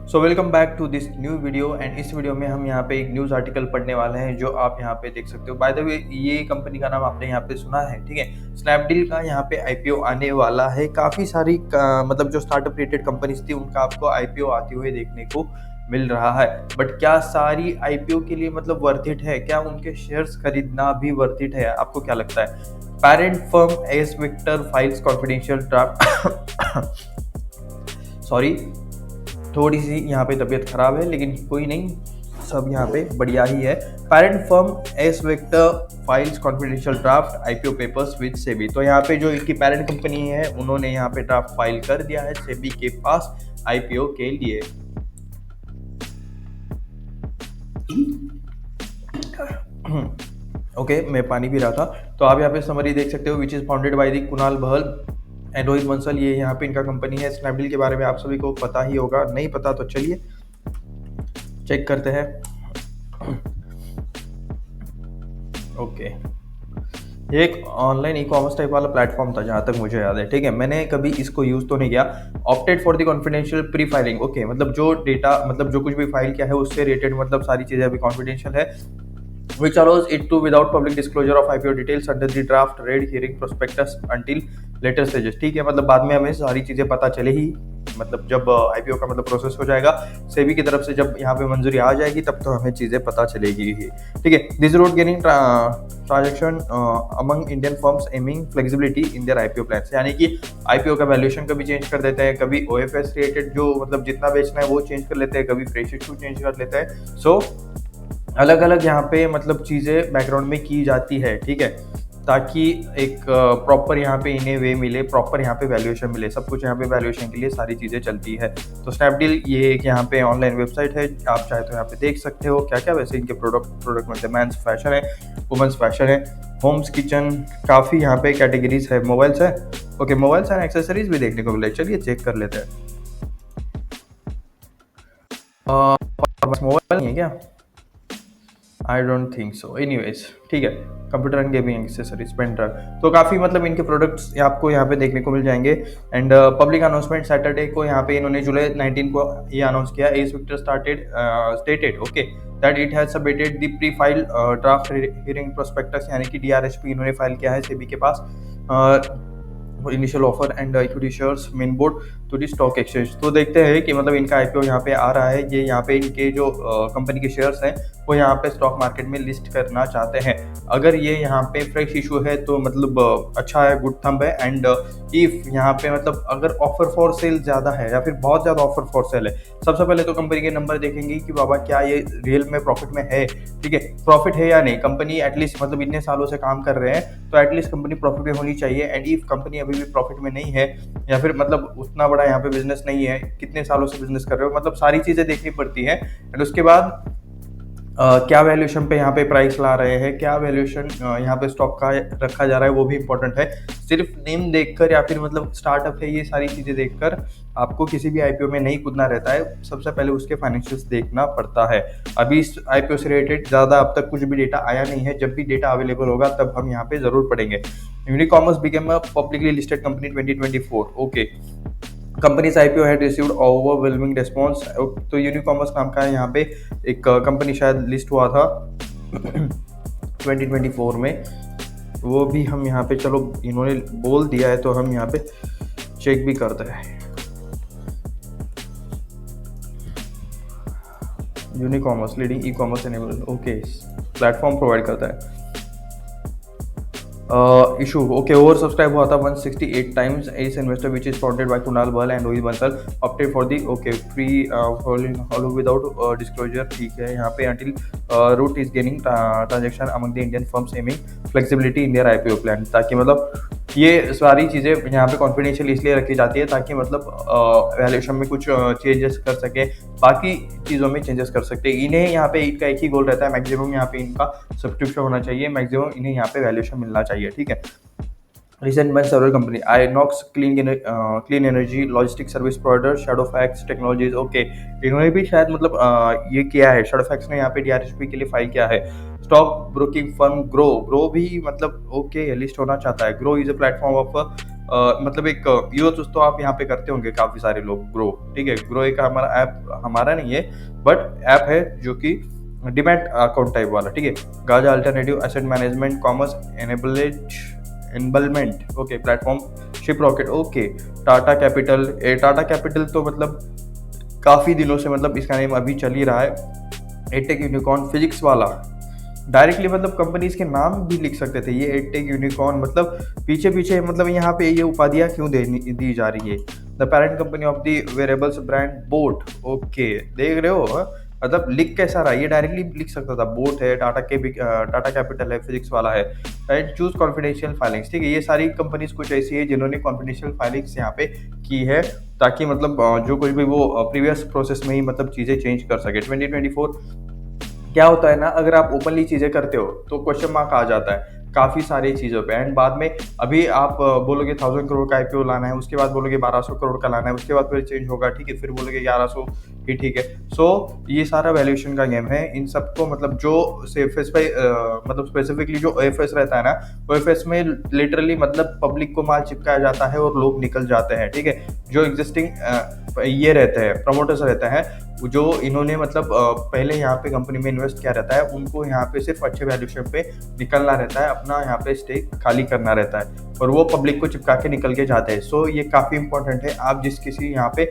So welcome back to this new video and इस video में हम यहाँ पे एक न्यूज़ आर्टिकल पढ़ने वाले हैं जो आप यहाँ पे देख सकते हो। बाय द वे ये कंपनी का नाम आपने यहाँ पे सुना है, ठीक है। स्नैपडील का यहाँ पे आईपीओ आने वाला है। काफ़ी सारी मतलब जो स्टार्टअप रिलेटेड कंपनीज थी उनका आपको आईपीओ आते हुए देखने को मिल रहा है। बट क्या सारी आईपीओ के लिए मतलब वर्थ इट है? क्या उनके शेयर्स खरीदना भी वर्थ इट है? आपको क्या लगता है? Parent firm as Victor files confidential draft sorry, थोड़ी सी यहाँ पे तबीयत खराब है लेकिन कोई नहीं, सब यहाँ पे बढ़िया ही है। Parent firm S vector files confidential draft IPO papers with SEBI. तो यहाँ पे जो इनकी पेरेंट कंपनी है उन्होंने यहाँ पे ड्राफ्ट फाइल कर दिया है सेबी के पास आईपीओ के लिए। ओके, मैं पानी पी रहा था। तो आप यहाँ पे समरी देख सकते हो, which is founded by the Kunal Bahl and Rohit Bansal. ये यहाँ पे इनका कंपनी है। स्नैपडील के बारे में आप सभी को पता ही होगा, नहीं पता तो चलिए चेक करते हैं। ओके, ये एक ऑनलाइन ई कॉमर्स टाइप वाला प्लेटफॉर्म था जहाँ तक मुझे याद है, ठीक है। मैंने कभी इसको यूज तो नहीं किया। Opted for the confidential pre filing. Okay, मतलब जो डेटा, मतलब जो कुछ भी फाइल किया है उससे रिलेटेड मतलब सारी चीज़ें अभी कॉन्फिडेंशियल है, which allows it to without public disclosure of IPO details under the draft read hearing prospectus until later stages। ठीक है, मतलब बाद में हमें सारी चीज़ें पता चले ही, मतलब जब आईपीओ का मतलब प्रोसेस हो जाएगा सेबी की तरफ से, जब यहाँ पे मंजूरी आ जाएगी तब तो हमें चीज़ें पता चलेगी ही, ठीक है। This road gaining transaction among Indian firms aiming flexibility in their IPO plans. यानी कि आईपीओ का वैल्यूएशन कभी चेंज कर देते हैं, कभी ओएफएस रिलेटेड जो मतलब जितना बेचना है वो चेंज कर लेते हैं, कभी फ्रेश इशू चेंज कर लेते हैं। सो अलग अलग यहाँ पे मतलब चीज़ें बैकग्राउंड में की जाती है, ठीक है, ताकि एक प्रॉपर यहाँ पे इन्हें वे मिले, प्रॉपर यहाँ पे वैल्यूएशन मिले। सब कुछ यहाँ पे वैल्यूएशन के लिए सारी चीज़ें चलती है। तो स्नैपडील ये एक यहाँ पे ऑनलाइन वेबसाइट है, आप चाहे तो यहाँ पे देख सकते हो क्या क्या। वैसे इनके प्रोडक्ट में मेंस फैशन है, वुमेंस फैशन है, होम्स किचन, काफ़ी यहाँ पे कैटेगरीज है। मोबाइल्स है, ओके, मोबाइल्स एंड एक्सेसरीज भी देखने को मिले। चलिए चेक कर लेते हैं। मोबाइल नहीं है क्या? I don't think so. Anyways, ठीक है, computer and gaming accessories, pen drive. तो काफ़ी मतलब इनके प्रोडक्ट्स आपको यहाँ पे देखने को मिल जाएंगे। एंड पब्लिक अनाउंसमेंट सैटरडे को यहाँ पे इन्होंने जुलाई 19 को ये अनाउंस किया। S Victor stated okay that it has submitted the pre file draft hearing prospectus, यानी कि डीआरएचपी इन्होंने फाइल किया है सेबी के पास initial offer and equity shares main board to the stock exchange. तो देखते हैं कि मतलब इनका आईपीओ यहाँ पे आ रहा है। ये यहाँ पे इनके जो कंपनी के शेयर्स हैं वो यहाँ पे स्टॉक मार्केट में लिस्ट करना चाहते हैं। अगर ये यहाँ पे फ्रेश इशू है तो मतलब अच्छा है, गुड थंब है। एंड इफ यहाँ पे मतलब अगर ऑफर फॉर सेल ज़्यादा है या फिर बहुत ज़्यादा ऑफर फॉर सेल है, सबसे पहले तो कंपनी के नंबर देखेंगे कि बाबा क्या ये रियल में प्रॉफिट में है, ठीक है, प्रॉफिट है या नहीं। कंपनी एटलीस्ट मतलब इतने सालों से काम कर रहे हैं तो एटलीस्ट कंपनी प्रॉफिट में होनी चाहिए। एंड इफ कंपनी अभी भी प्रॉफिट में नहीं है या फिर मतलब उतना बड़ा यहाँ पे बिजनेस नहीं है, कितने सालों से बिजनेस कर रहे हो, मतलब सारी चीज़ें देखनी पड़ती है। एंड उसके बाद क्या वैल्यूएशन पे यहाँ पे प्राइस ला रहे हैं, क्या वैल्यूएशन यहाँ पे स्टॉक का रखा जा रहा है, वो भी इंपॉर्टेंट है। सिर्फ नेम देखकर या फिर मतलब स्टार्टअप है ये सारी चीज़ें देखकर आपको किसी भी आईपीओ में नहीं कूदना रहता है। सबसे पहले उसके फाइनेंशियल्स देखना पड़ता है। अभी इस आईपीओ से रिलेटेड ज़्यादा अब तक कुछ भी डेटा आया नहीं है। जब भी डेटा अवेलेबल होगा तब हम यहाँ पे ज़रूर पढ़ेंगे। Unicommerce became a publicly listed company 2024। Okay, companies IPO had received overwhelming response. तो यूनिकॉमर्स नाम का यहाँ पे एक कंपनी शायद लिस्ट हुआ था 2024 में, वो भी हम यहाँ पे, चलो इन्होंने बोल दिया है तो हम यहाँ पे चेक भी करते हैं। Unicommerce leading e commerce enable, okay, platform provide करता है। इशू ओके, ओवर सब्सक्राइब हुआ था 168 times. As investor which is founded by Kunal Bahl and Rohit Bansal opted for the okay free follow without disclosure, ठीक है। यहाँ पे until root is gaining transaction among the Indian firms aiming flexibility in their IPO plan, ताकि मतलब ये सारी चीज़ें यहाँ पे कॉन्फिडेंशियल इसलिए रखी जाती है ताकि मतलब वैल्यूएशन में कुछ चेंजेस कर सके, बाकी चीज़ों में चेंजेस कर सकते हैं। इन्हें यहाँ पे इनका एक ही गोल रहता है, मैक्सिमम यहाँ पे इनका सब्सक्रिप्शन होना चाहिए, मैक्सिमम इन्हें यहाँ पे वैल्यूएशन मिलना चाहिए, ठीक है। Recent by several company, Inox Clean Energy, Logistic Service Provider, Shadowfax Technologies, okay, इन्होंने भी शायद मतलब ये किया है। Shadowfax ने यहाँ पे डीआरएचपी के लिए फाइल किया है। स्टॉक ब्रोकिंग फर्म ग्रो भी मतलब ओके लिस्ट होना चाहता है। Grow is a platform of मतलब एक यूज तो आप यहाँ पे करते होंगे काफ़ी सारे लोग, ग्रो, ठीक है। ग्रो एक हमारा ऐप, हमारा नहीं है, बट ऐप है जो कि डिमैट अकाउंट टाइप वाला, ठीक है। Gaza alternative asset management commerce enablement, okay, platform ship rocket, okay. Tata capital, Tata capital तो मतलब काफ़ी दिनों से मतलब इसका नेम अभी चल ही रहा है। एडटेक यूनिकॉर्न फिजिक्स वाला, डायरेक्टली मतलब कंपनीज के नाम भी लिख सकते थे ये, एडटेक यूनिकॉर्न, मतलब पीछे पीछे मतलब यहाँ पे ये उपाधियाँ क्यों दी जा रही है। The parent company of the wearables brand boat, okay, देख रहे हो हाँ? मतलब लिख कैसा रहा, ये डायरेक्टली लिख सकता था, बोट है, टाटा कैपिटल है, फिजिक्स वाला है, राइट। चूज कॉन्फिडेंशियल फाइलिंग्स, ठीक है। ये सारी कंपनीज कुछ ऐसी है जिन्होंने कॉन्फिडेंशियल फाइलिंग्स यहाँ पे की है, ताकि मतलब जो कुछ भी वो प्रीवियस प्रोसेस में ही मतलब चीज़ें चेंज कर सके। 2024 क्या होता है ना, अगर आप ओपनली चीजें करते हो तो क्वेश्चन मार्क आ जाता है काफी सारी चीजों पे, एंड बाद में अभी आप बोलोगे 1000 करोड़ का आईपीओ लाना है, उसके बाद बोलोगे 1200 करोड़ का लाना है, उसके बाद फिर चेंज होगा, ठीक है, फिर बोलोगे 1100 ही ठीक है। सो ये सारा वैल्यूएशन का गेम है। इन सबको मतलब जो सेफेस पे मतलब स्पेसिफिकली जो ओएफएस रहता है ना, ओएफएस में लिटरली मतलब पब्लिक को माल चिपकाया जाता है और लोग निकल जाते हैं, ठीक है। जो एग्जिस्टिंग ये रहते हैं, प्रमोटर्स रहते हैं, जो इन्होंने मतलब पहले यहाँ पे कंपनी में इन्वेस्ट किया रहता है, उनको यहाँ पे सिर्फ अच्छे वैल्यूएशन पे निकलना रहता है, अपना यहाँ पे स्टेक खाली करना रहता है, और वो पब्लिक को चिपका के निकल के जाते हैं। सो ये काफ़ी इंपॉर्टेंट है, आप जिस किसी यहाँ पे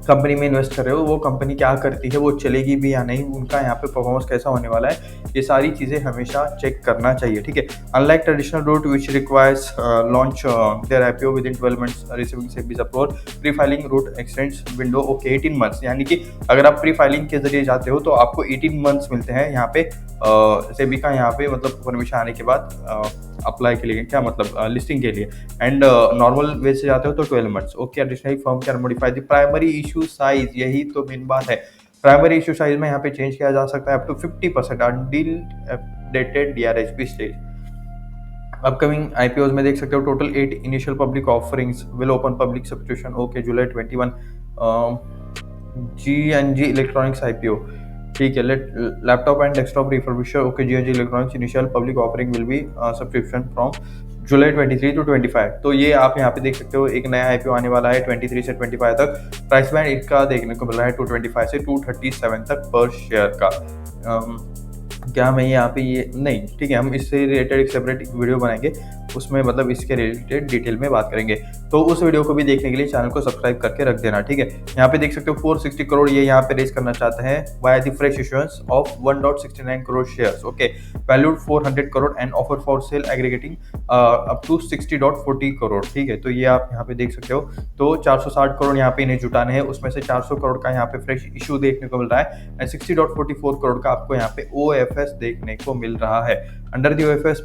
कंपनी में इन्वेस्ट कर रहे हो, वो कंपनी क्या करती है, वो चलेगी भी या नहीं, उनका यहाँ पे परफॉर्मेंस कैसा होने वाला है, ये सारी चीज़ें हमेशा चेक करना चाहिए, ठीक है। Unlike traditional route which requires launch their IPO within 12 months receiving SEBI's approval, pre filing route extends window, okay, 18 months, यानी कि अगर आप प्री फाइलिंग के जरिए जाते हो तो आपको 18 मंथ्स मिलते हैं यहाँ पे सेबी का यहाँ पे मतलब परमिशन आने के बाद अप्लाई के लिए, क्या मतलब लिस्टिंग के लिए, एंड नॉर्मल वे से जाते हो तो 12 months, okay. Additionally firm can modify the primary issue size, यही तो मेन बात है, प्राइमरी इशू साइज में यहाँ पे चेंज किया जा सकता है up to 50% until updated DRHP stage. Upcoming IPOs में देख सकते हो, total 8 initial public offerings will open public subscription, okay, July 21। G electronics IPO, ठीक है। Laptop and desktop refurbisher, okay, G electronics initial public offering will be subscription from July 23 to 25। तो ये आप यहाँ पे देख सकते हो, एक नया आईपीओ आने वाला है 23 से 25 तक। प्राइस बैंड इसका देखने को मिल रहा है 225 से 237 तक पर शेयर का। क्या मैं यहाँ पे ये नहीं, ठीक है, हम इससे रिलेटेड एक सेपरेट वीडियो बनाएंगे, उसमें मतलब इसके रिलेटेड डिटेल में बात करेंगे। तो उस वीडियो को भी देखने के लिए चैनल को सब्सक्राइब करके रख देना, ठीक है। यहाँ पे देख सकते हो 460 करोड़ ये यहाँ पे रेज करना चाहते हैं via the fresh issuance of 1.69 crore shares, okay, valued 400 crore and offer for sale aggregating up to 60.40 crore, ठीक है। तो ये आप यहाँ पे देख सकते हो। तो 460 करोड़ यहाँ पे इन्हें जुटाने हैं, उसमें से 400 करोड़ का यहाँ पे फ्रेश इशू देखने को मिल रहा है, एंड 60.44 करोड़ का आपको यहाँ पे ओएफएस देखने को मिल रहा है। Under the OFS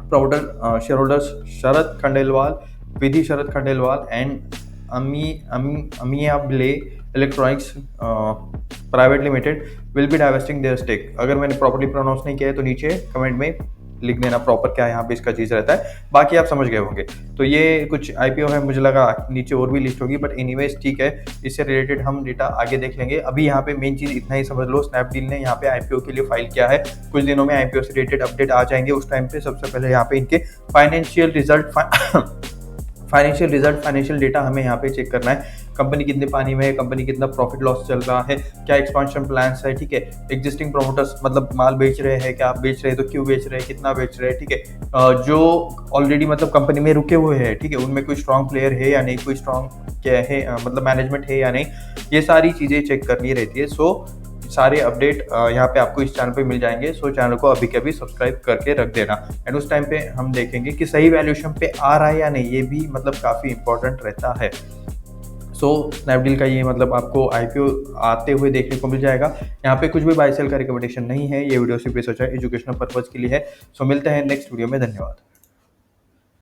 promoter share holders Sharad Khandelwal, Vidhi Sharad Khandelwal and amiable electronics private limited will be divesting their stake. अगर मैंने प्रॉपर्ली प्रोनाउंस नहीं किया है तो नीचे कमेंट में लिख देना प्रॉपर क्या यहाँ पे इसका चीज़ रहता है, बाकी आप समझ गए होंगे। तो ये कुछ आईपीओ है, मुझे लगा नीचे और भी लिस्ट होगी, बट एनीवेज ठीक है, इससे रिलेटेड हम डेटा आगे देख लेंगे। अभी यहाँ पे मेन चीज़ इतना ही समझ लो, स्नैपडील ने यहाँ पे आईपीओ के लिए फाइल किया है, कुछ दिनों में आईपीओ से रिलेटेड अपडेट आ जाएंगे, उस टाइम पे सबसे पहले यहाँ पे इनके फाइनेंशियल डेटा हमें यहाँ पे चेक करना है। कंपनी कितने पानी में है, कंपनी कितना प्रॉफिट लॉस चल रहा है, क्या एक्सपांशन प्लान्स है, ठीक है। एग्जिस्टिंग प्रोमोटर्स मतलब माल बेच रहे हैं, क्या आप बेच रहे हैं तो क्यों बेच रहे हैं, कितना बेच रहे हैं, ठीक है। जो ऑलरेडी मतलब कंपनी में रुके हुए हैं, ठीक है, उनमें कोई स्ट्रॉन्ग प्लेयर है या नहीं, कोई स्ट्रॉन्ग क्या है मतलब मैनेजमेंट है या नहीं, ये सारी चीज़ें चेक करनी रहती है। सो सारे अपडेट यहाँ पे आपको इस चैनल पे मिल जाएंगे। सो चैनल को अभी के अभी सब्सक्राइब करके रख देना, एंड उस टाइम पे हम देखेंगे कि सही वैल्यूएशन पे आ रहा है या नहीं, ये भी मतलब काफ़ी इंपॉर्टेंट रहता है। सो स्नैपडील का ये मतलब आपको आईपीओ आते हुए देखने को मिल जाएगा। यहाँ पे कुछ भी बाय सेल का रिकमेंडेशन नहीं है, ये वीडियो सिर्फ रिसर्च है, एजुकेशनल पर्पज़ के लिए है। सो मिलते हैं नेक्स्ट वीडियो में, धन्यवाद।